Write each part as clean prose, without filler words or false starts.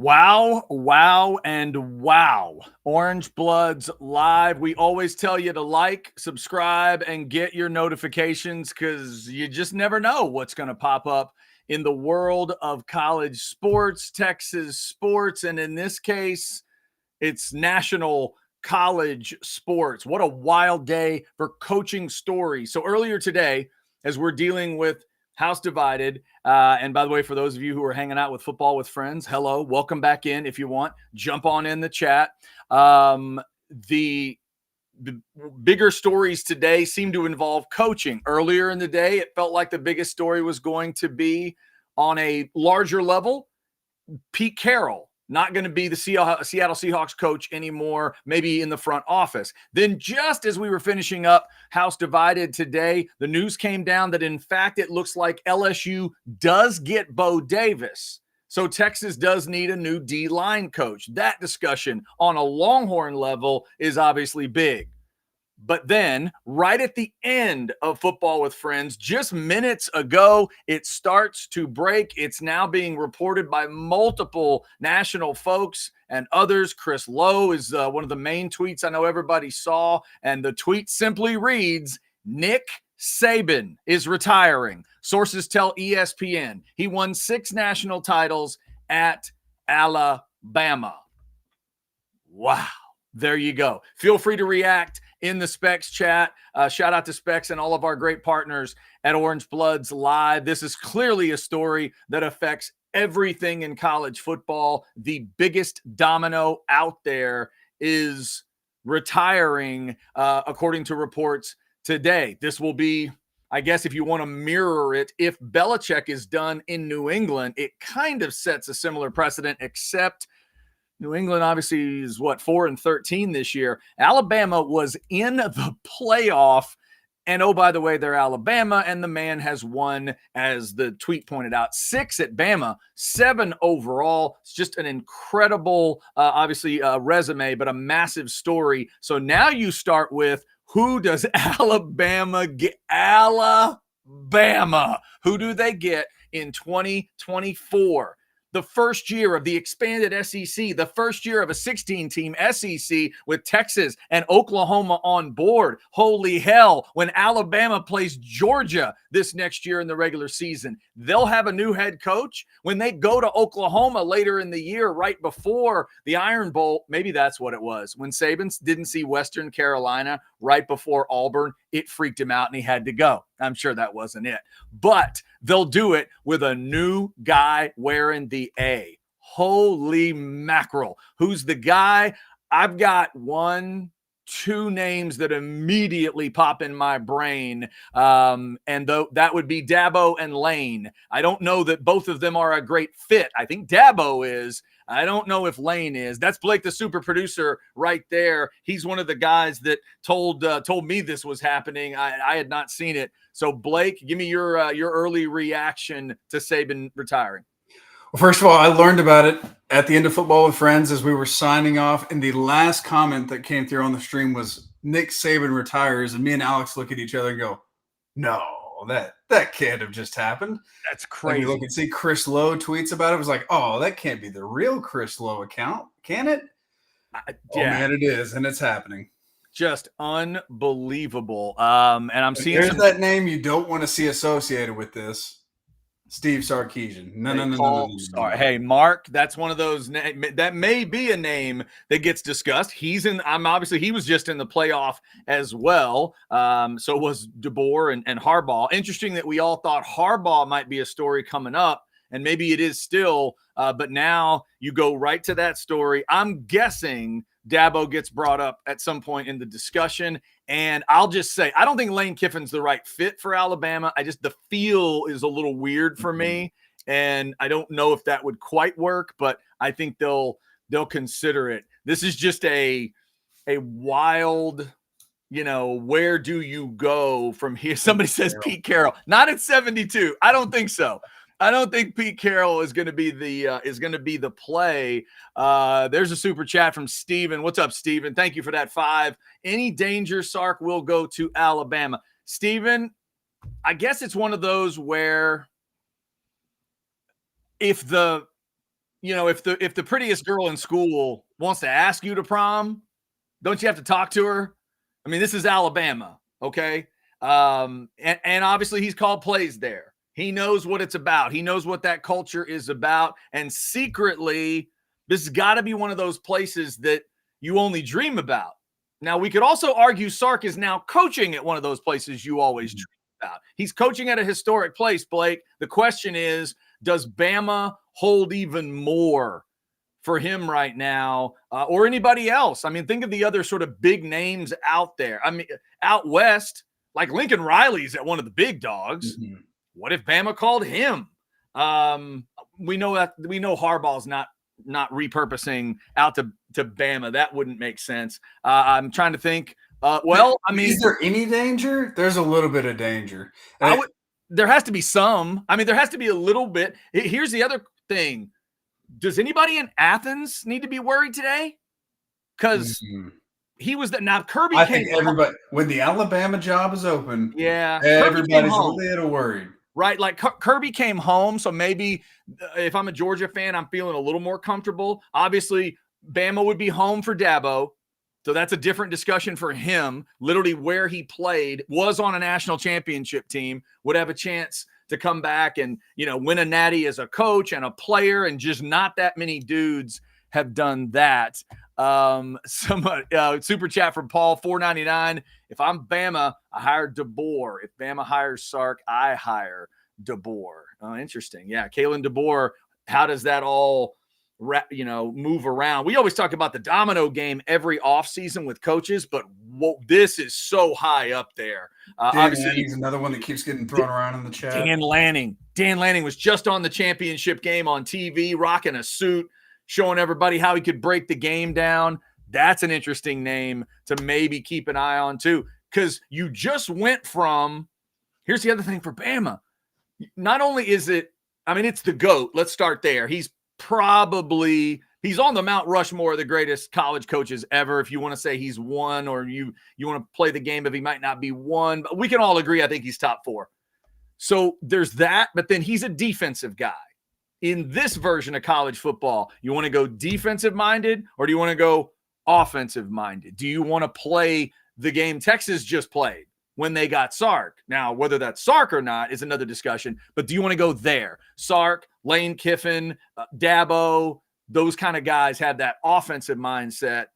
Wow, wow, and wow. Orangebloods live. We always tell you to like, subscribe, and get your notifications because you just never know what's going to pop up in the world of college sports, Texas sports, and in this case, it's national college sports. What a wild day for coaching stories. So earlier today, as we're dealing with House Divided, and by the way, for those of you who are hanging out with Football with Friends, hello, welcome back in. If you want, jump on in the chat. The bigger stories today seem to involve coaching. Earlier in the day, it felt like the biggest story was going to be on a larger level. Pete Carroll not going to be the Seattle Seahawks coach anymore, maybe in the front office. Then just as we were finishing up House Divided today, the news came down that, in fact, it looks like LSU does get Bo Davis. So Texas does need a new D-line coach. That discussion on a Longhorn level is obviously big. But then, right at the end of Football with Friends, just minutes ago, it starts to break. It's now being reported by multiple national folks and others. Chris Lowe is one of the main tweets I know everybody saw. And the tweet simply reads, Nick Saban is retiring. Sources tell ESPN he won 6 national titles at Alabama. Wow. There you go. Feel free to react in the Specs chat. Shout out to Specs and all of our great partners at Orangebloods Live. This is clearly a story that affects everything in college football. The biggest domino out there is retiring, according to reports today. This will be, I guess, if you want to mirror it, if Belichick is done in New England, it kind of sets a similar precedent, except New England obviously is 4-13 this year. Alabama was in the playoff. And oh, by the way, they're Alabama, and the man has won, as the tweet pointed out, 6 at Bama, 7 overall. It's just an incredible, obviously, resume, but a massive story. So now you start with, who does Alabama get? Alabama. Who do they get in 2024? The first year of the expanded SEC, the first year of a 16-team SEC with Texas and Oklahoma on board. Holy hell, when Alabama plays Georgia this next year in the regular season, they'll have a new head coach. When they go to Oklahoma later in the year, right before the Iron Bowl, maybe that's what it was. When Saban didn't see Western Carolina right before Auburn, it freaked him out and he had to go. I'm sure that wasn't it. But they'll do it with a new guy wearing the A. Holy mackerel. Who's the guy? I've got 1, 2 names that immediately pop in my brain. And that would be Dabo and Lane. I don't know that both of them are a great fit. I think Dabo is. I don't know if Lane is. That's Blake, the super producer, right there. He's one of the guys that told me this was happening. I had not seen it. So, Blake, give me your early reaction to Saban retiring. Well, first of all, I learned about it at the end of Football with Friends as we were signing off, and the last comment that came through on the stream was Nick Saban retires, and me and Alex look at each other and go, "No, that can't have just happened." That's crazy. And we look and see Chris Lowe tweets about it. It was like, "Oh, that can't be the real Chris Lowe account, can it?" Yeah. Oh man, it is, and it's happening. Just unbelievable. And I'm seeing there's that name you don't want to see associated with this. Steve Sarkisian. No. Hey, Mark, that's one of those that may be a name that gets discussed. He was just in the playoff as well. So was DeBoer and Harbaugh. Interesting that we all thought Harbaugh might be a story coming up, and maybe it is still. But now you go right to that story. I'm guessing Dabo gets brought up at some point in the discussion. And I'll just say, I don't think Lane Kiffin's the right fit for Alabama. The feel is a little weird for me. And I don't know if that would quite work, but I think they'll consider it. This is just a wild, where do you go from here? Somebody says Pete Carroll, not at 72. I don't think so. I don't think Pete Carroll is going to be the play. There's a super chat from Steven. What's up, Steven? Thank you for that 5. Any danger Sark will go to Alabama. Steven, I guess it's one of those where if the if the prettiest girl in school wants to ask you to prom, don't you have to talk to her? I mean, this is Alabama, okay? And obviously he's called plays there. He knows what it's about. He knows what that culture is about. And secretly, this has got to be one of those places that you only dream about. Now, we could also argue Sark is now coaching at one of those places you always dream about. He's coaching at a historic place, Blake. The question is, does Bama hold even more for him right now, or anybody else? I mean, think of the other sort of big names out there. I mean, out west, like Lincoln Riley's at one of the big dogs. Mm-hmm. What if Bama called him? We know Harbaugh's not repurposing out to Bama. That wouldn't make sense. I'm trying to think. I mean, is there any danger? There's a little bit of danger. There has to be some. I mean, there has to be a little bit. Here's the other thing. Does anybody in Athens need to be worried today? Because he was now Kirby. I think everybody, when the Alabama job is open, everybody's a little worried. Right, like Kirby came home, so maybe if I'm a Georgia fan, I'm feeling a little more comfortable. Obviously, Bama would be home for Dabo, so that's a different discussion for him. Literally where he played, was on a national championship team, would have a chance to come back and, win a natty as a coach and a player, and just not that many dudes have done that. Super chat from Paul, $4.99. If I'm Bama, I hire DeBoer. If Bama hires Sark, I hire DeBoer. Oh, interesting. Yeah, Kalen DeBoer. How does that all, move around? We always talk about the domino game every offseason with coaches, but this is so high up there. Obviously, he's another one that keeps getting thrown around in the chat. Dan Lanning was just on the championship game on TV, rocking a suit, showing everybody how he could break the game down. That's an interesting name to maybe keep an eye on too, because you just went from – here's the other thing for Bama. Not only is it – it's the GOAT. Let's start there. He's on the Mount Rushmore of the greatest college coaches ever, if you want to say he's one, or you want to play the game of he might not be one. But we can all agree I think he's top 4. So there's that, but then he's a defensive guy. In this version of college football, you want to go defensive-minded or do you want to go offensive-minded? Do you want to play the game Texas just played when they got Sark? Now, whether that's Sark or not is another discussion, but do you want to go there? Sark, Lane Kiffin, Dabo, those kind of guys have that offensive mindset,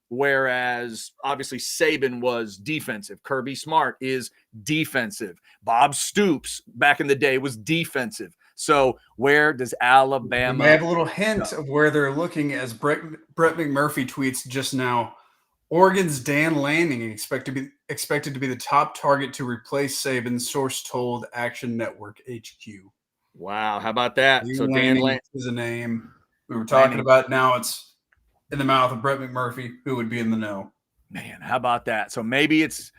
whereas obviously Saban was defensive. Kirby Smart is defensive. Bob Stoops back in the day was defensive. So where does Alabama? I have a little hint of where they're looking, as Brett McMurphy tweets just now. Oregon's Dan Lanning expected to be the top target to replace Saban, source told Action Network HQ. Wow, how about that? So Dan Lanning is a name we were talking about. Now it's in the mouth of Brett McMurphy, who would be in the know. Man, how about that? So maybe it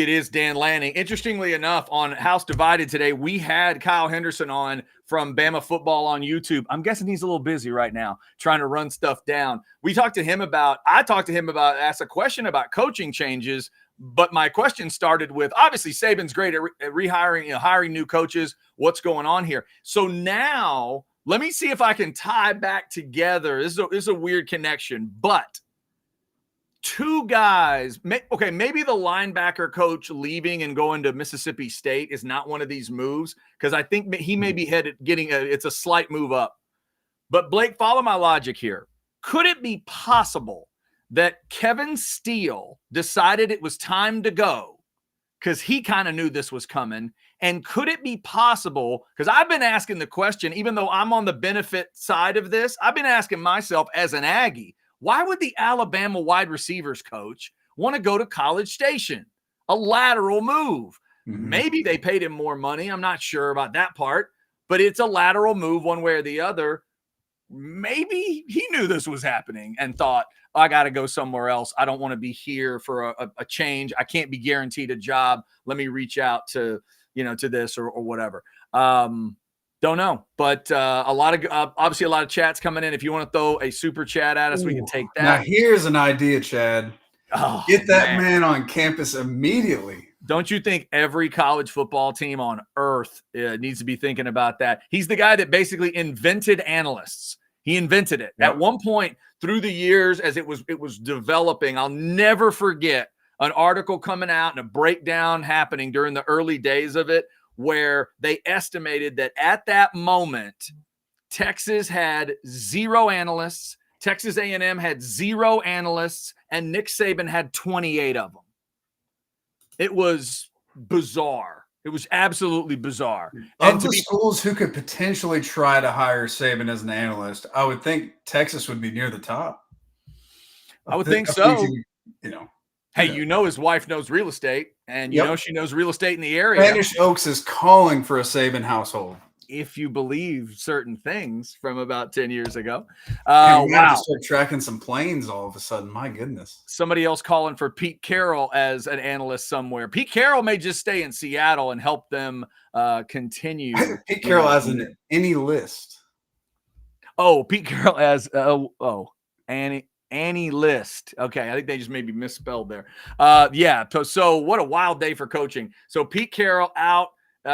is Dan Lanning. Interestingly enough, on House Divided today, we had Kyle Henderson on from Bama Football on YouTube. I'm guessing he's a little busy right now trying to run stuff down. I talked to him about, asked a question about coaching changes, but my question started with, obviously Saban's great at rehiring, hiring new coaches. What's going on here? So now let me see if I can tie back together. This is a weird connection, but two guys, maybe the linebacker coach leaving and going to Mississippi State is not one of these moves, because I think he may be it's a slight move up. But Blake, follow my logic here. Could it be possible that Kevin Steele decided it was time to go because he kind of knew this was coming? And could it be possible, because I've been asking the question, even though I'm on the benefit side of this, I've been asking myself as an Aggie, why would the Alabama wide receivers coach want to go to College Station? A lateral move. Mm-hmm. Maybe they paid him more money. I'm not sure about that part, but it's a lateral move one way or the other. Maybe he knew this was happening and thought, I got to go somewhere else. I don't want to be here for a change. I can't be guaranteed a job. Let me reach out to this or whatever. Don't know, but obviously a lot of chats coming in. If you want to throw a super chat at us, we can take that. Now here's an idea, Chad. Get that man on campus immediately. Don't you think every college football team on earth needs to be thinking about that? He's the guy that basically invented analysts. He invented it. At one point through the years as it was developing, I'll never forget an article coming out and a breakdown happening during the early days of it where they estimated that at that moment, Texas had 0 analysts, Texas A&M had 0 analysts, and Nick Saban had 28 of them. It was bizarre. It was absolutely bizarre. Of the schools who could potentially try to hire Saban as an analyst, I would think Texas would be near the top. I would think so. Hey, his wife knows real estate, and she knows real estate in the area. Spanish Oaks is calling for a Saban household. If you believe certain things from about 10 years ago. We have to start tracking some planes all of a sudden. My goodness. Somebody else calling for Pete Carroll as an analyst somewhere. Pete Carroll may just stay in Seattle and help them continue. Pete Carroll has any list. Oh, Pete Carroll as Annie List. Okay, I think they just maybe misspelled there. So what a wild day for coaching. So Pete Carroll out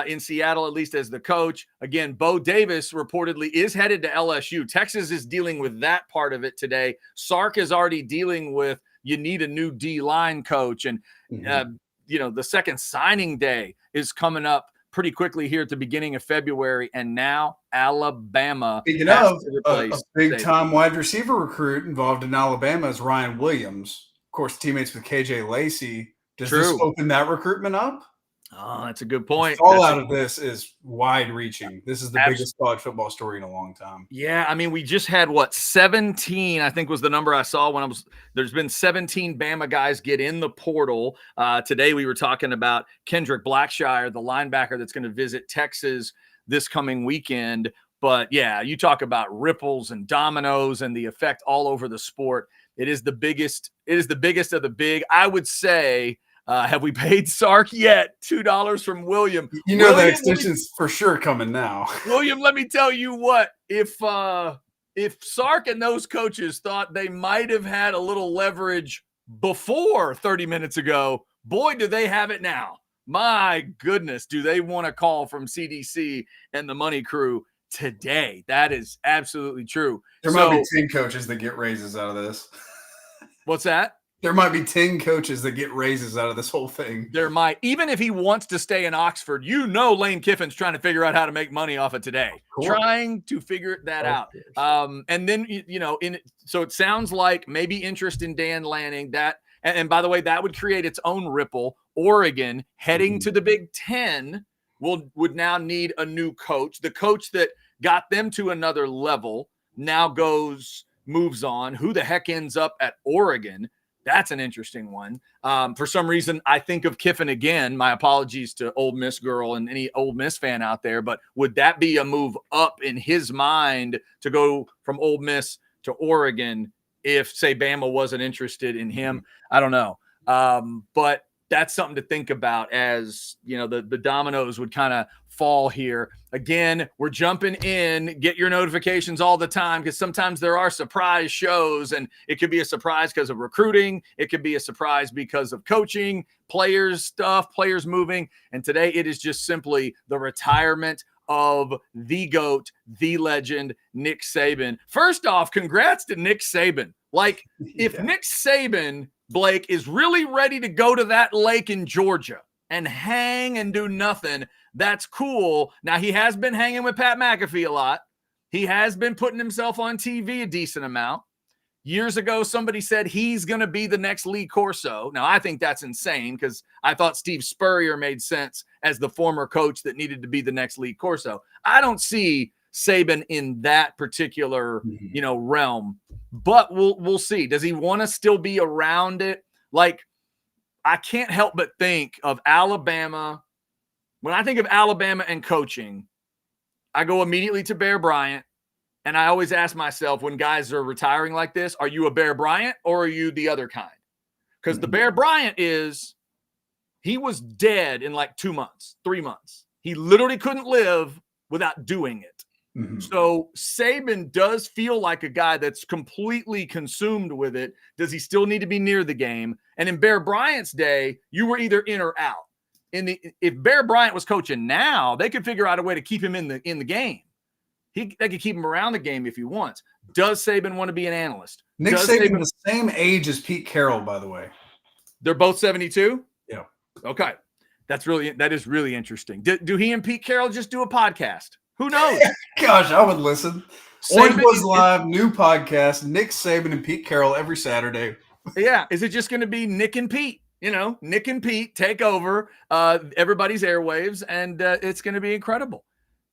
in Seattle, at least as the coach. Again, Bo Davis reportedly is headed to LSU. Texas is dealing with that part of it today. Sark is already dealing with you need a new D-line coach. And, the second signing day is coming up pretty quickly here at the beginning of February. And now Alabama. Speaking of a big-time wide receiver recruit involved in Alabama is Ryan Williams. Of course, teammates with KJ Lacey. Does this open that recruitment up? Oh, that's a good point. The fallout of this is wide-reaching. This is the biggest college football story in a long time. Yeah, I mean, we just had 17, I think was the number I saw when there's been 17 Bama guys get in the portal. Today we were talking about Kendrick Blackshire, the linebacker that's going to visit Texas this coming weekend. But yeah, you talk about ripples and dominoes and the effect all over the sport. It is the biggest of the big. I would say, have we paid Sark yet? $2 from William. The extension's for sure coming now. William, let me tell you what. If Sark and those coaches thought they might have had a little leverage before 30 minutes ago, boy, do they have it now. My goodness, do they want a call from CDC and the money crew today? That is absolutely true. There might be 10 coaches that get raises out of this. What's that? There might be 10 coaches that get raises out of this whole thing. There might. Even if he wants to stay in Oxford, Lane Kiffin's trying to figure out how to make money off of today. Trying to figure that out. And then, so it sounds like maybe interest in Dan Lanning. That, and by the way, that would create its own ripple. Oregon heading to the Big Ten would now need a new coach. The coach that got them to another level now moves on. Who the heck ends up at Oregon? That's an interesting one. For some reason, I think of Kiffin again. My apologies to Ole Miss girl and any Ole Miss fan out there, but would that be a move up in his mind to go from Ole Miss to Oregon if, say, Bama wasn't interested in him? I don't know. But that's something to think about as, the dominoes would kind of fall here. Again, we're jumping in. Get your notifications all the time because sometimes there are surprise shows, and it could be a surprise because of recruiting. It could be a surprise because of coaching, players moving. And today it is just simply the retirement of the GOAT, the legend, Nick Saban. First off, congrats to Nick Saban. If Nick Saban, Blake, is really ready to go to that lake in Georgia and hang and do nothing, that's cool. Now, he has been hanging with Pat McAfee a lot. He has been putting himself on TV a decent amount. Years ago, somebody said he's going to be the next Lee Corso. Now, I think that's insane because I thought Steve Spurrier made sense as the former coach that needed to be the next Lee Corso. I don't see Saban in that particular, realm, but we'll see. Does he want to still be around it? I can't help but think of Alabama. When I think of Alabama and coaching, I go immediately to Bear Bryant. And I always ask myself when guys are retiring like this, are you a Bear Bryant or are you the other kind? Because the Bear Bryant he was dead in 2 months, 3 months. He literally couldn't live without doing it. Mm-hmm. So Saban does feel like a guy that's completely consumed with it. Does he still need to be near the game? And in Bear Bryant's day, you were either in or out. If Bear Bryant was coaching now, they could figure out a way to keep him in the game. They could keep him around the game if he wants. Does Saban want to be an analyst? Nick Saban the same age as Pete Carroll, by the way. They're both 72? Yeah. Okay. That is really interesting. Do he and Pete Carroll just do a podcast? Who knows? Gosh, I would listen. Orangebloods Live, new podcast, Nick Saban and Pete Carroll every Saturday. Yeah. Is it just going to be Nick and Pete? Nick and Pete take over everybody's airwaves, and it's going to be incredible.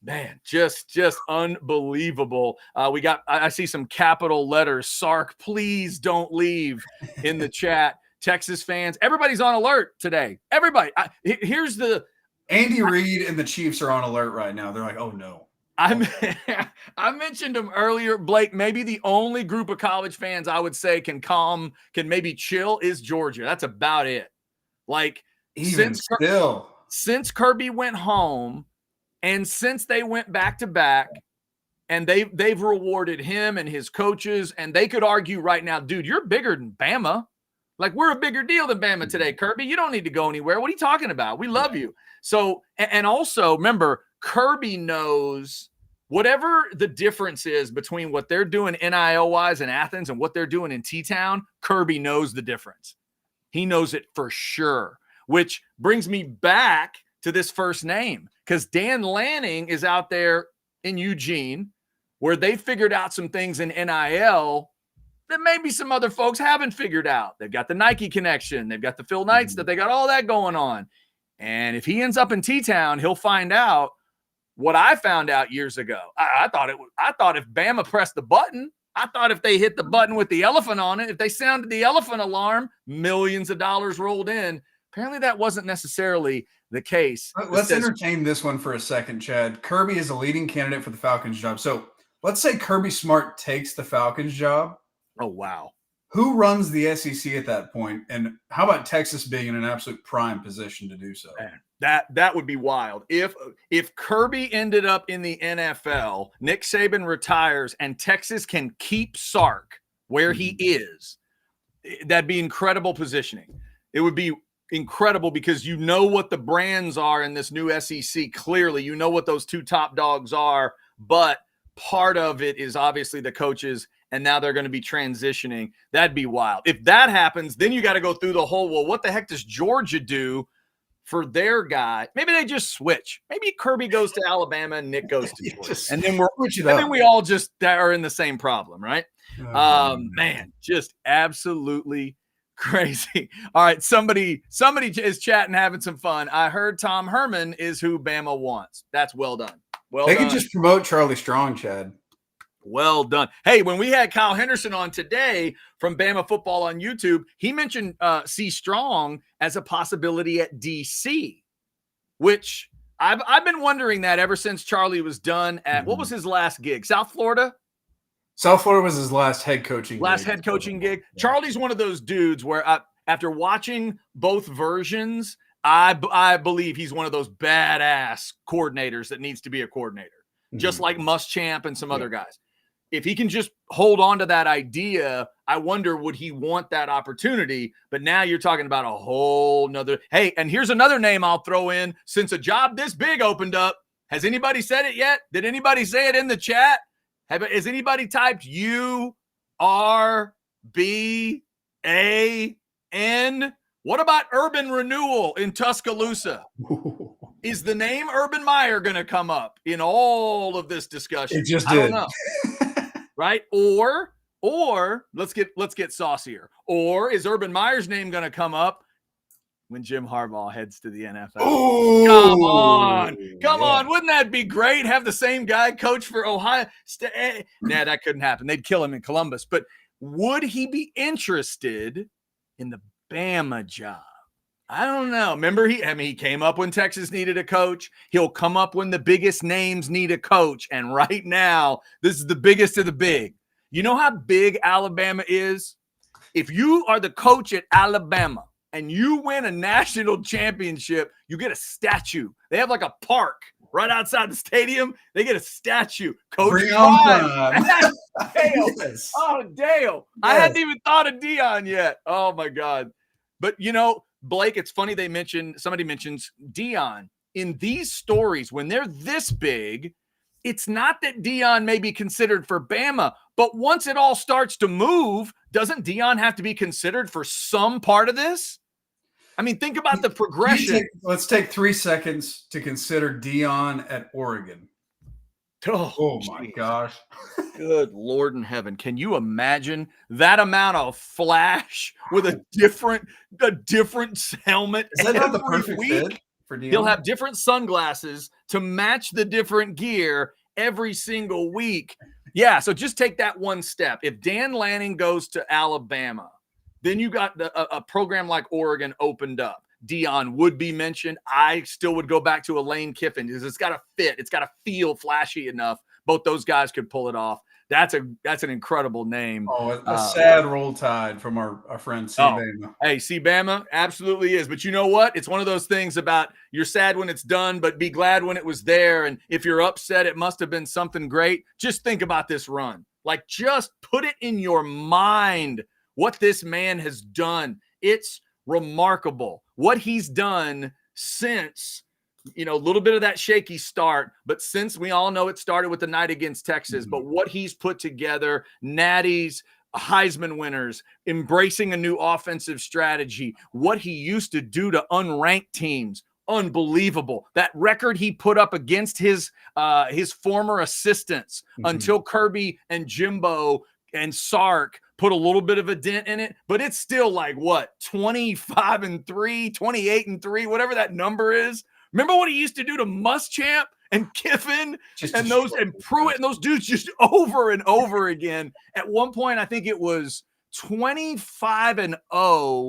Man, just unbelievable. I see some capital letters. Sark, please don't leave in the chat. Texas fans, everybody's on alert today. Everybody. Here's the Andy Reid and the Chiefs are on alert right now. They're like, oh no. I mentioned them earlier, Blake. Maybe the only group of college fans I would say can maybe chill is Georgia. That's about it. Like since Kirby went home, and since they went back to back, and they've rewarded him and his coaches, and they could argue right now, dude, you're bigger than Bama. Like, we're a bigger deal than Bama today, Kirby. You don't need to go anywhere. What are you talking about? We love you. So, and also remember, Kirby knows whatever the difference is between what they're doing NIL-wise in Athens and what they're doing in T-Town, Kirby knows the difference. He knows it for sure, which brings me back to this first name, because Dan Lanning is out there in Eugene where they figured out some things in NIL that maybe some other folks haven't figured out. They've got the Nike connection. They've got the Phil Knights, that they got all that going on. And if he ends up in T-Town, he'll find out what I found out years ago. I thought if Bama pressed the button, I thought if they hit the button with the elephant on it, if they sounded the elephant alarm, millions of dollars rolled in. Apparently that wasn't necessarily the case. Let's entertain this one for a second, Chad. Kirby is a leading candidate for the Falcons job. So let's say Kirby Smart takes the Falcons job. Oh, wow. Who runs the SEC at that point? And how about Texas being in an absolute prime position to do so? Man, that would be wild. If Kirby ended up in the NFL, Nick Saban retires, and Texas can keep Sark where he is, that'd be incredible positioning. It would be incredible because you know what the brands are in this new SEC. Clearly, you know what those two top dogs are, but part of it is obviously the coaches, and now they're going to be transitioning. That'd be wild. If that happens, then you got to go through the whole, well, what the heck does Georgia do for their guy? Maybe they just switch. Maybe Kirby goes to Alabama and Nick goes to Georgia. And then we all just are in the same problem, right? Man, just absolutely crazy. All right, somebody is chatting, having some fun. I heard Tom Herman is who Bama wants. That's well done. They could just promote Charlie Strong, Chad. Well done. Hey, when we had Kyle Henderson on today from Bama Football on YouTube, he mentioned C. Strong as a possibility at DC, which I've been wondering that ever since Charlie was done at, what was his last gig? South Florida? South Florida was his last head coaching gig. Yeah. Charlie's one of those dudes where after watching both versions, I believe he's one of those badass coordinators that needs to be a coordinator, just like Muschamp and some other guys. If he can just hold on to that idea, I wonder, would he want that opportunity? But now you're talking about a whole nother. Hey, and here's another name I'll throw in. Since a job this big opened up, has anybody said it yet? Did anybody say it in the chat? Has anybody typed URBAN? What about Urban Renewal in Tuscaloosa? Is the name Urban Meyer going to come up in all of this discussion? It just did. I don't know. Right? Or let's get saucier. Or is Urban Meyer's name going to come up when Jim Harbaugh heads to the NFL? Ooh, Come on. Wouldn't that be great? Have the same guy coach for Ohio State? Nah, that couldn't happen. They'd kill him in Columbus. But would he be interested in the Bama job? I don't know. Remember, he came up when Texas needed a coach. He'll come up when the biggest names need a coach. And right now, this is the biggest of the big. You know how big Alabama is? If you are the coach at Alabama and you win a national championship, you get a statue. They have like a park right outside the stadium. They get a statue. Coach Bring on Prime. Dale. Yes. Oh, Dale. Yes. I hadn't even thought of Dion yet. Oh, my God. But, Blake, it's funny somebody mentions Dion. In these stories, when they're this big, it's not that Deion may be considered for Bama, but once it all starts to move, doesn't Deion have to be considered for some part of this? I mean, think about the progression. Let's take 3 seconds to consider Deion at Oregon. Oh my gosh. Good Lord in heaven. Can you imagine that amount of flash with a different helmet? Is that not the perfect fit for Deion? He'll have different sunglasses to match the different gear every single week. Yeah, so just take that one step. If Dan Lanning goes to Alabama, then you got a program like Oregon opened up. Deion would be mentioned. I still would go back to Lane Kiffin because it's got to fit. It's got to feel flashy enough. Both those guys could pull it off. That's an incredible name. Oh, a sad roll tide from our friend Sabin. Hey, Bama absolutely is. But you know what? It's one of those things about you're sad when it's done, but be glad when it was there. And if you're upset, it must have been something great. Just think about this run. Like, just put it in your mind what this man has done. It's remarkable what he's done since, a little bit of that shaky start, but since we all know it started with the night against Texas, but what he's put together, natties, Heisman winners, embracing a new offensive strategy, what he used to do to unranked teams, unbelievable. That record he put up against his former assistants until Kirby and Jimbo and Sark put a little bit of a dent in it, but it's still like what, 25-3, 28-3, whatever that number is. Remember what he used to do to Muschamp and Kiffin and Pruitt and those dudes just over and over again. At one point, I think it was 25-0,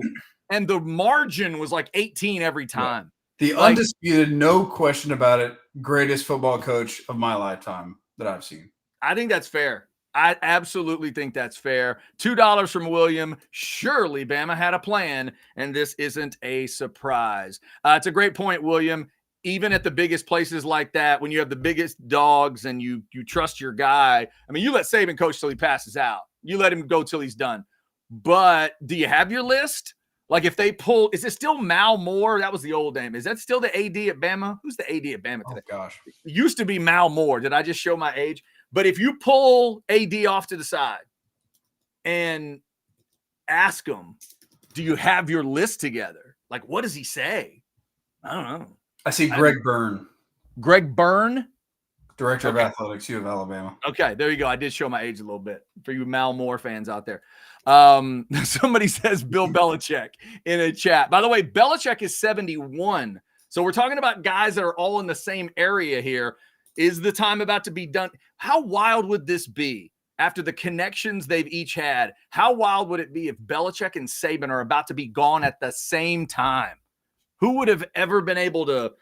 and the margin was like 18 every time. The undisputed, no question about it, greatest football coach of my lifetime that I've seen. I think that's fair. I absolutely think that's fair. $2 from William. Surely Bama had a plan, and this isn't a surprise. It's a great point, William. Even at the biggest places like that, when you have the biggest dogs and you trust your guy, I mean, you let Saban coach till he passes out. You let him go till he's done. But do you have your list? Like, if they pull, is it still Mal Moore? That was the old name. Is that still the AD at Bama? Who's the AD at Bama today? Oh, gosh. It used to be Mal Moore. Did I just show my age? But if you pull AD off to the side and ask him, do you have your list together? Like, what does he say? I don't know. I see Greg Byrne. Greg Byrne? Director of Athletics, U of Alabama. Okay, there you go. I did show my age a little bit for you Mal Moore fans out there. Somebody says Bill Belichick in a chat. By the way, Belichick is 71. So we're talking about guys that are all in the same area here. Is the time about to be done? How wild would this be after the connections they've each had? How wild would it be if Belichick and Saban are about to be gone at the same time? Who would have ever been able to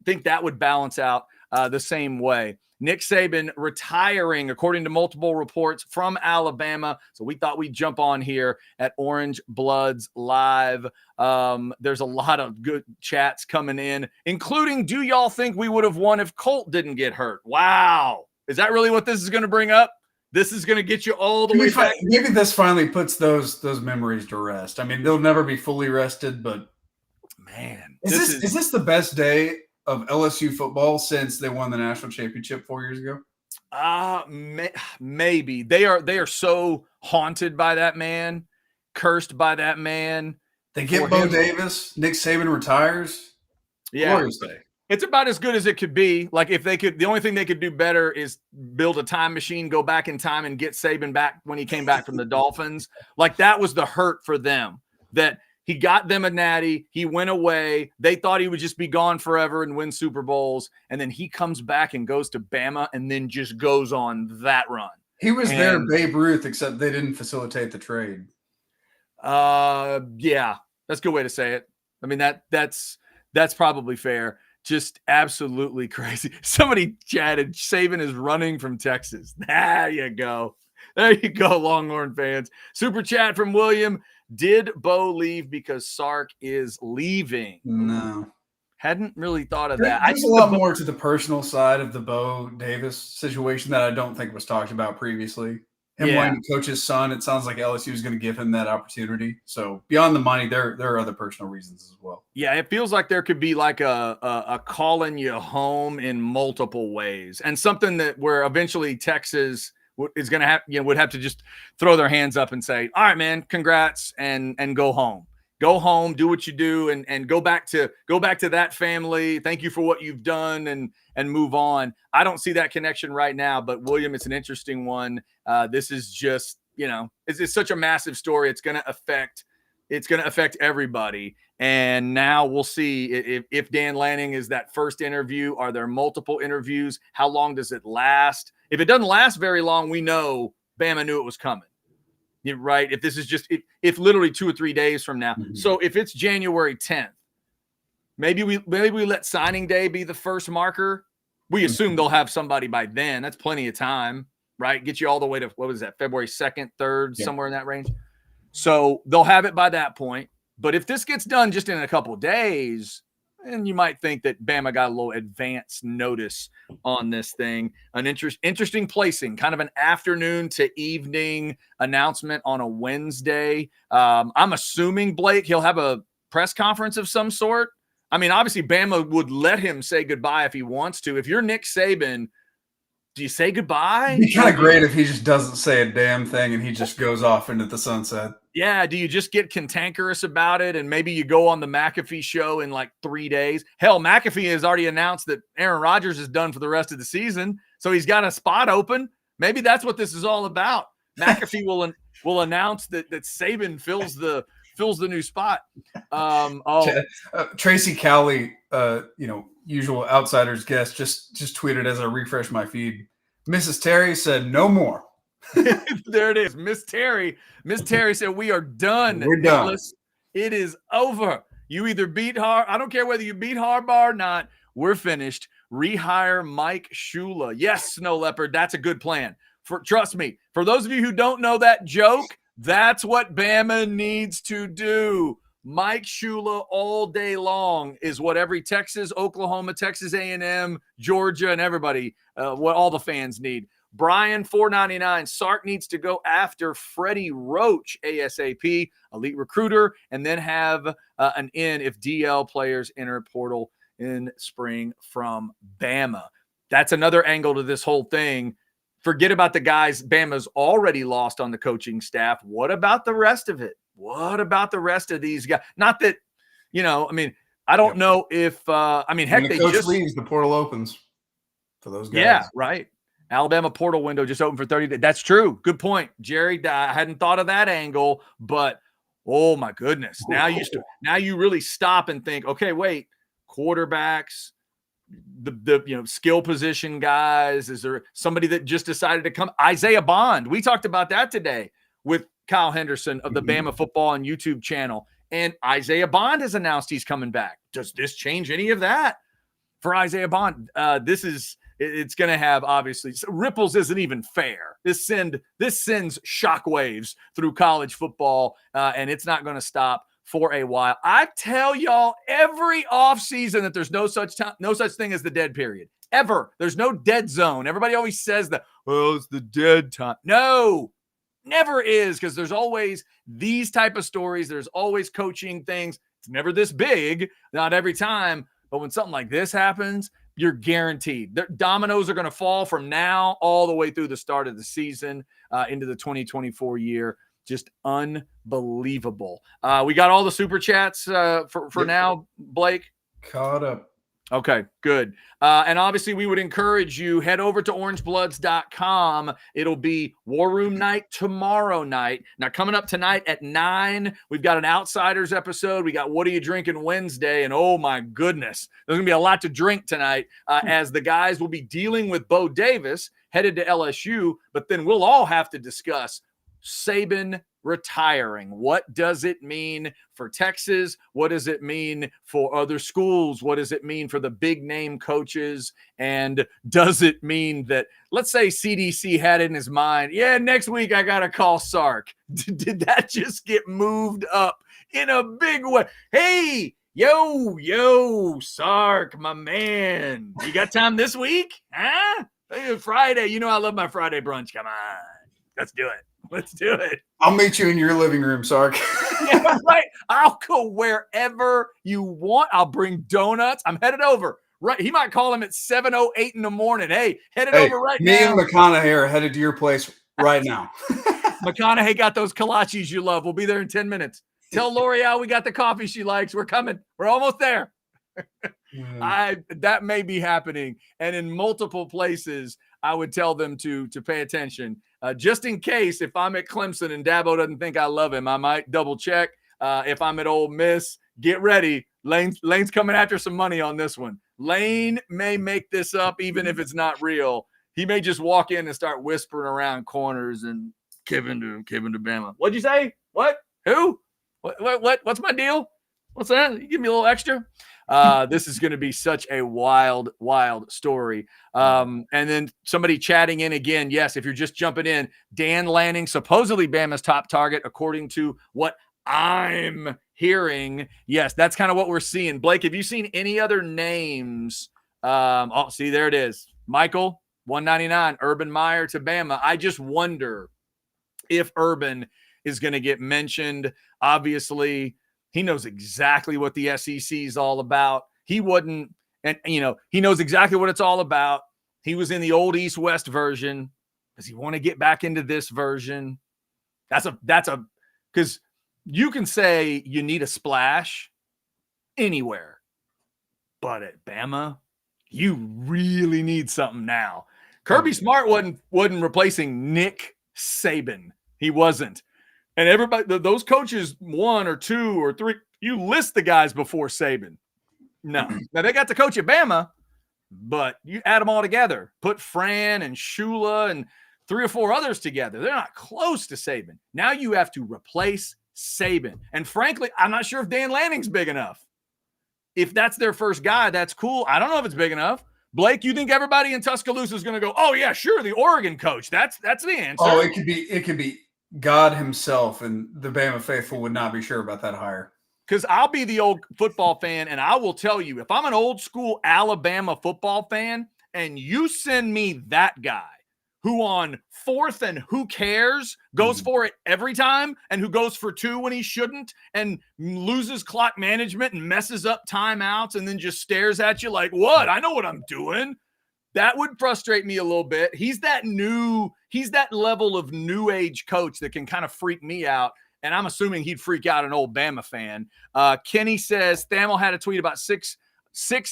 think that would balance out the same way? Nick Saban retiring, according to multiple reports, from Alabama. So we thought we'd jump on here at Orangebloods Live. There's a lot of good chats coming in, including, do y'all think we would have won if Colt didn't get hurt? Wow. Is that really what this is going to bring up? This is going to get you all the way back. Maybe this finally puts those memories to rest. I mean, they'll never be fully rested, but man, is this the best day of LSU football since they won the national championship 4 years ago? Maybe. They are so haunted by that man, cursed by that man. They get Bo Davis, Nick Saban retires. Yeah. Glorious day. It's about as good as it could be. Like, if they could, the only thing they could do better is build a time machine, go back in time and get Saban back when he came back from the Dolphins. Like, that was the hurt for them, that he got them a natty. He went away. They thought he would just be gone forever and win Super Bowls. And then he comes back and goes to Bama and then just goes on that run. He was their Babe Ruth, except they didn't facilitate the trade. Yeah, that's a good way to say it. I mean, that's probably fair. Just absolutely crazy. Somebody chatted, Saban is running from Texas. There you go. There you go, Longhorn fans. Super chat from William. Did Bo leave because Sark is leaving? No. Hadn't really thought of that. There's a lot more to the personal side of the Bo Davis situation that I don't think was talked about previously. him wanting to coach his son, it sounds like LSU is going to give him that opportunity. So beyond the money, there are other personal reasons as well. Yeah, it feels like there could be like a calling you home in multiple ways, and something that where eventually Texas is going to have, would have to just throw their hands up and say, all right, man, congrats, and go home. Go home, do what you do, and go back to that family. Thank you for what you've done, and move on. I don't see that connection right now, but William, it's an interesting one. This is just, it's such a massive story. It's going to affect everybody. And now we'll see if Dan Lanning is that first interview. Are there multiple interviews? How long does it last? If it doesn't last very long, we know Bama knew it was coming. Right? If this is just if literally 2 or 3 days from now. Mm-hmm. So if it's January 10th, maybe we let signing day be the first marker. We assume they'll have somebody by then. That's plenty of time, right? Get you all the way to, what was that, February 2nd, 3rd, somewhere in that range. So they'll have it by that point. But if this gets done just in a couple of days, then you might think that Bama got a little advance notice on this thing. An interesting placing, kind of an afternoon to evening announcement on a Wednesday. I'm assuming, Blake, he'll have a press conference of some sort. I mean, obviously, Bama would let him say goodbye if he wants to. If you're Nick Saban, do you say goodbye? It'd be kind of great if he just doesn't say a damn thing and he just goes off into the sunset. Yeah, do you just get cantankerous about it and maybe you go on the McAfee show in like 3 days? Hell, McAfee has already announced that Aaron Rodgers is done for the rest of the season, so he's got a spot open. Maybe that's what this is all about. McAfee will announce that Saban fills the new spot. Tracy Cowley, usual Outsiders guest, just tweeted as I refresh my feed. Mrs. Terry said no more. There it is. Miss Terry said, we are done. We're done. Nicholas. It is over. You either beat I don't care whether you beat Harbaugh or not. We're finished. Rehire Mike Shula. Yes, Snow Leopard. That's a good plan. Trust me. For those of you who don't know that joke, that's what Bama needs to do. Mike Shula all day long is what every Texas, Oklahoma, Texas A&M, Georgia, and everybody, what all the fans need. Brian, $4.99. Sark needs to go after Freddie Roach ASAP, elite recruiter, and then have an in if DL players enter portal in spring from Bama. That's another angle to this whole thing. Forget about the guys Bama's already lost on the coaching staff. What about the rest of it? What about the rest of these guys? Not that, I don't know if, heck, when the coach leaves, the portal opens for those guys. Yeah, right. Alabama portal window just opened for 30 days. That's true. Good point, Jerry. I hadn't thought of that angle, but oh my goodness. Now you really stop and think, okay, wait, quarterbacks, the skill position guys. Is there somebody that just decided to come? Isaiah Bond. We talked about that today with Kyle Henderson of the Bama Football and YouTube channel. And Isaiah Bond has announced he's coming back. Does this change any of that for Isaiah Bond? It's going to have, obviously, ripples isn't even fair. This sends shockwaves through college football, and it's not going to stop for a while. I tell y'all every offseason that there's no such thing as the dead period. Ever. There's no dead zone. Everybody always says that, it's the dead time. No, never is, because there's always these type of stories. There's always coaching things. It's never this big, not every time. But when something like this happens, you're guaranteed. The dominoes are going to fall from now all the way through the start of the season into the 2024 year. Just unbelievable. We got all the super chats for now, Blake. Caught up. Okay, good. And obviously, we would encourage you, head over to orangebloods.com. It'll be War Room night tomorrow night. Now, coming up tonight at 9, we've got an Outsiders episode. We got What Are You Drinking Wednesday? And oh, my goodness, there's going to be a lot to drink tonight as the guys will be dealing with Bo Davis, headed to LSU. But then we'll all have to discuss Saban retiring. What does it mean for Texas? What does it mean for other schools? What does it mean for the big name coaches? And does it mean that, let's say CDC had in his mind, next week I got to call Sark. Did that just get moved up in a big way? Hey, yo, Sark, my man, you got time this week? Huh? Friday, I love my Friday brunch. Come on. Let's do it. Let's do it. I'll meet you in your living room, Sark. Yeah, right. I'll go wherever you want. I'll bring donuts. I'm headed over. Right. He might call him at 7:08 in the morning. Hey, headed over right me now. Me and McConaughey are headed to your place right now. McConaughey got those kolaches you love. We'll be there in 10 minutes. Tell L'Oreal we got the coffee she likes. We're coming. We're almost there. That may be happening. And in multiple places, I would tell them to pay attention. Just in case, if I'm at Clemson and Dabo doesn't think I love him, I might double check. If I'm at Ole Miss, get ready. Lane's coming after some money on this one. Lane may make this up, even if it's not real. He may just walk in and start whispering around corners and Kevin to Bama. What'd you say? What? Who? What? What's my deal? What's that? You give me a little extra. This is going to be such a wild story. And then somebody chatting in again. Yes, if you're just jumping in, Dan Lanning, supposedly Bama's top target, according to what I'm hearing. Yes, that's kind of what we're seeing. Blake, have you seen any other names? See, there it is. Michael, 199, Urban Meyer to Bama. I just wonder if Urban is going to get mentioned. Obviously, he knows exactly what the SEC is all about. He wouldn't, and he knows exactly what it's all about. He was in the old East-West version. Does he want to get back into this version? That's because you can say you need a splash anywhere, but at Bama, you really need something now. Kirby Smart wasn't replacing Nick Saban. He wasn't. And everybody, those coaches, 1 or 2 or 3, you list the guys before Saban. No. Now, they got the coach at Bama, but you add them all together. Put Fran and Shula and 3 or 4 others together. They're not close to Saban. Now you have to replace Saban. And frankly, I'm not sure if Dan Lanning's big enough. If that's their first guy, that's cool. I don't know if it's big enough. Blake, you think everybody in Tuscaloosa is going to go, oh, yeah, sure, the Oregon coach. That's the answer. Oh, it could be God himself, and the Bama faithful would not be sure about that hire. Because I'll be the old football fan, and I will tell you, if I'm an old school Alabama football fan, and you send me that guy who on 4th and who cares goes for it every time, and who goes for 2 when he shouldn't, and loses clock management and messes up timeouts, and then just stares at you like, what? I know what I'm doing. That would frustrate me a little bit. He's that level of new age coach that can kind of freak me out. And I'm assuming he'd freak out an old Bama fan. Kenny says Thamel had a tweet about six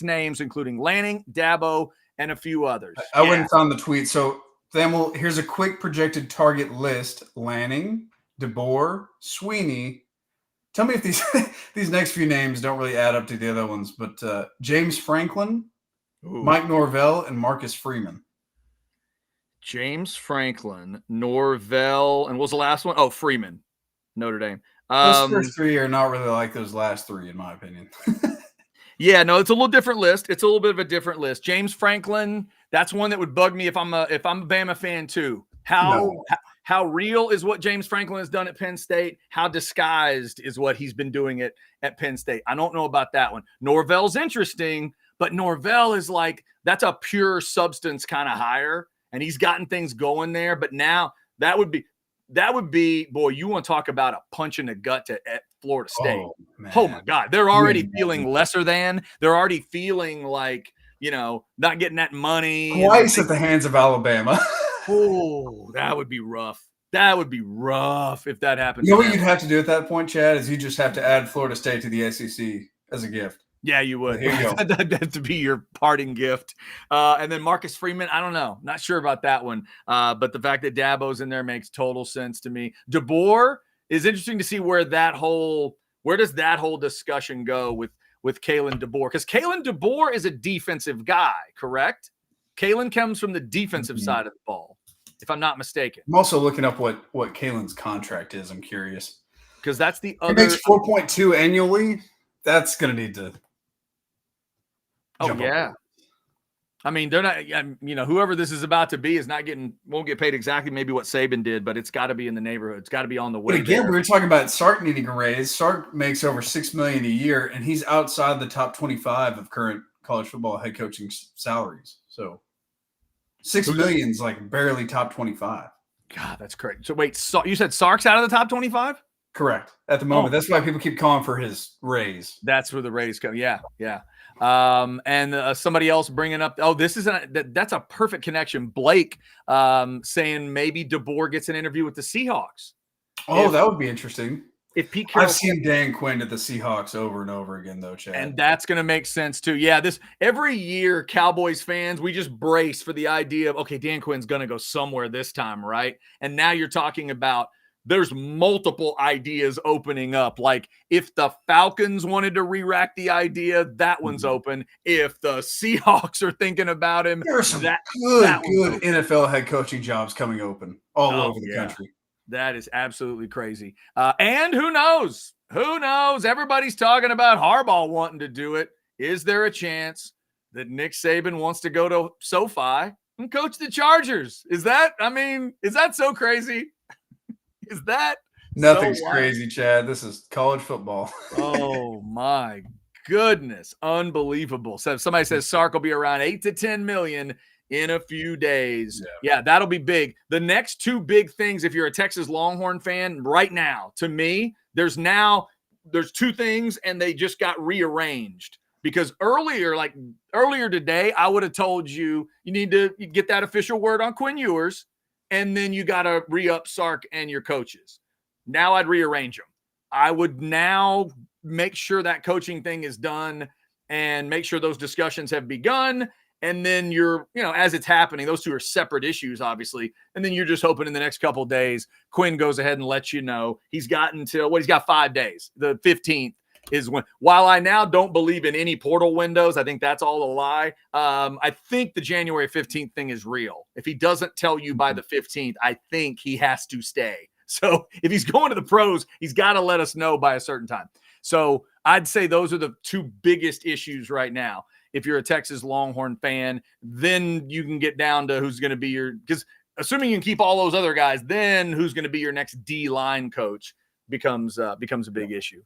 names, including Lanning, Dabo, and a few others. I wouldn't have found the tweet. So Thamel, here's a quick projected target list. Lanning, DeBoer, Sweeney. Tell me if these next few names don't really add up to the other ones, but James Franklin, Mike Norvell, and Marcus Freeman. James Franklin, Norvell, and what was the last one? Oh, Freeman, Notre Dame. Those first 3 are not really like those last 3, in my opinion. Yeah, no, it's a little different list. It's a little bit of a different list. James Franklin, that's one that would bug me if I'm a Bama fan too. How real is what James Franklin has done at Penn State? How disguised is what he's been doing at Penn State? I don't know about that one. Norvell's interesting, but Norvell is like, that's a pure substance kind of hire, and he's gotten things going there. But now that would be, boy, you want to talk about a punch in the gut at Florida State. Oh my God. They're already feeling lesser than. They're already feeling like, not getting that money. Twice at the hands of Alabama. Oh, that would be rough. That would be rough if that happened. You know what you'd have to do at that point, Chad, is you just have to add Florida State to the SEC as a gift. Yeah, you would. Here you go. That'd to be your parting gift. And then Marcus Freeman, I don't know. Not sure about that one. But the fact that Dabo's in there makes total sense to me. DeBoer is interesting to see where does that whole discussion go with Kalen DeBoer? Because Kalen DeBoer is a defensive guy, correct? Kalen comes from the defensive side of the ball, if I'm not mistaken. I'm also looking up what Kalen's contract is. I'm curious. Because that's the other. He makes 4.2 annually. That's going to need to. Oh, yeah. I mean, they're not, whoever this is about to be won't get paid exactly maybe what Saban did, but it's got to be in the neighborhood. It's got to be on the way. But again, we were talking about Sark needing a raise. Sark makes over $6 million a year, and he's outside the top 25 of current college football head coaching salaries. So $6 million is like barely top 25. God, that's crazy. So wait, you said Sark's out of the top 25? Correct. At the moment. That's why people keep calling for his raise. That's where the Rays come. Yeah, yeah. And somebody else bringing up, this is that's a perfect connection. Blake saying maybe DeBoer gets an interview with the Seahawks. Oh, that would be interesting. If Pete Carroll, I've seen Dan Quinn at the Seahawks over and over again, though, Chad. and that's going to make sense too. Yeah, every year, Cowboys fans, we just brace for the idea of, okay, Dan Quinn's going to go somewhere this time, right? And now you're talking about there's multiple ideas opening up. Like if the Falcons wanted to re-rack the idea, that one's open. If the Seahawks are thinking about him, there are some good NFL head coaching jobs coming open all over the country. That is absolutely crazy. And who knows? Who knows? Everybody's talking about Harbaugh wanting to do it. Is there a chance that Nick Saban wants to go to SoFi and coach the Chargers? Is that so crazy? Is that nothing's so crazy, Chad? This is college football. Oh my goodness. Unbelievable. So somebody says Sark will be around 8 to 10 million in a few days. Yeah, that'll be big. The next two big things, if you're a Texas Longhorn fan right now, to me, there's two things, and they just got rearranged. Because earlier today, I would have told you need to get that official word on Quinn Ewers, and then you got to re-up Sark and your coaches. Now I'd rearrange them. I would now make sure that coaching thing is done and make sure those discussions have begun. And then as it's happening, those two are separate issues, obviously. And then you're just hoping in the next couple of days, Quinn goes ahead and lets you know he's got 5 days. The 15th is when, while I now don't believe in any portal windows, I think that's all a lie. I think the January 15th thing is real. If he doesn't tell you by the 15th, I think he has to stay. So if he's going to the pros, he's got to let us know by a certain time. So I'd say those are the two biggest issues right now. If you're a Texas Longhorn fan, then you can get down to who's going to be because assuming you can keep all those other guys, then who's going to be your next D-line coach becomes a big issue.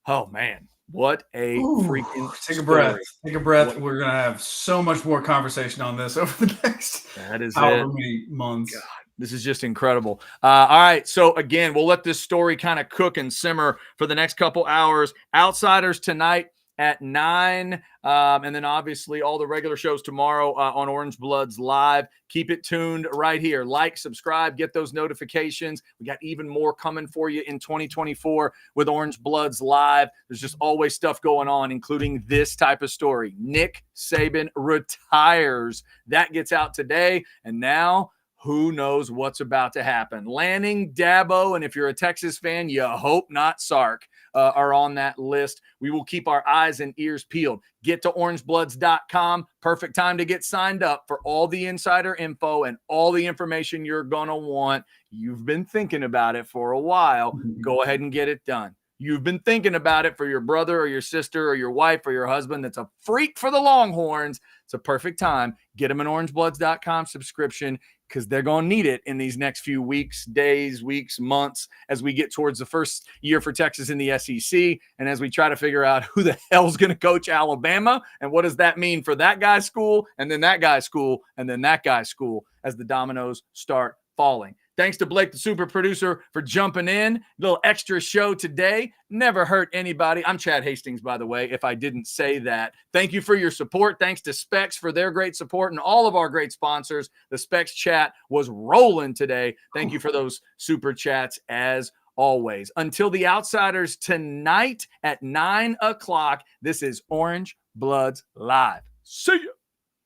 Oh, man. What a freaking Take a breath. Take a breath. We're going to have so much more conversation on this over the next however many months. God, this is just incredible. All right. So, again, we'll let this story kind of cook and simmer for the next couple hours. Outsiders tonight at 9. And then, obviously, all the regular shows tomorrow on Orangebloods Live. Keep it tuned right here. Like, subscribe, get those notifications. We got even more coming for you in 2024 with Orangebloods Live. There's just always stuff going on, including this type of story. Nick Saban retires. That gets out today. And now, who knows what's about to happen? Lanning, Dabo, and if you're a Texas fan, you hope not Sark, are on that list. We will keep our eyes and ears peeled. Get to orangebloods.com. Perfect time to get signed up for all the insider info and all the information you're going to want. You've been thinking about it for a while. Go ahead and get it done. You've been thinking about it for your brother or your sister or your wife or your husband that's a freak for the Longhorns. It's a perfect time. Get them an orangebloods.com subscription because they're going to need it in these next few weeks, days, weeks, months as we get towards the first year for Texas in the SEC and as we try to figure out who the hell's going to coach Alabama and what does that mean for that guy's school and then that guy's school and then that guy's school as the dominoes start falling. Thanks to Blake, the super producer, for jumping in. Little extra show today. Never hurt anybody. I'm Chad Hastings, by the way, if I didn't say that. Thank you for your support. Thanks to Specs for their great support and all of our great sponsors. The Specs chat was rolling today. Thank you for those super chats as always. Until the Outsiders tonight at 9 o'clock, this is Orange Bloods Live. See ya.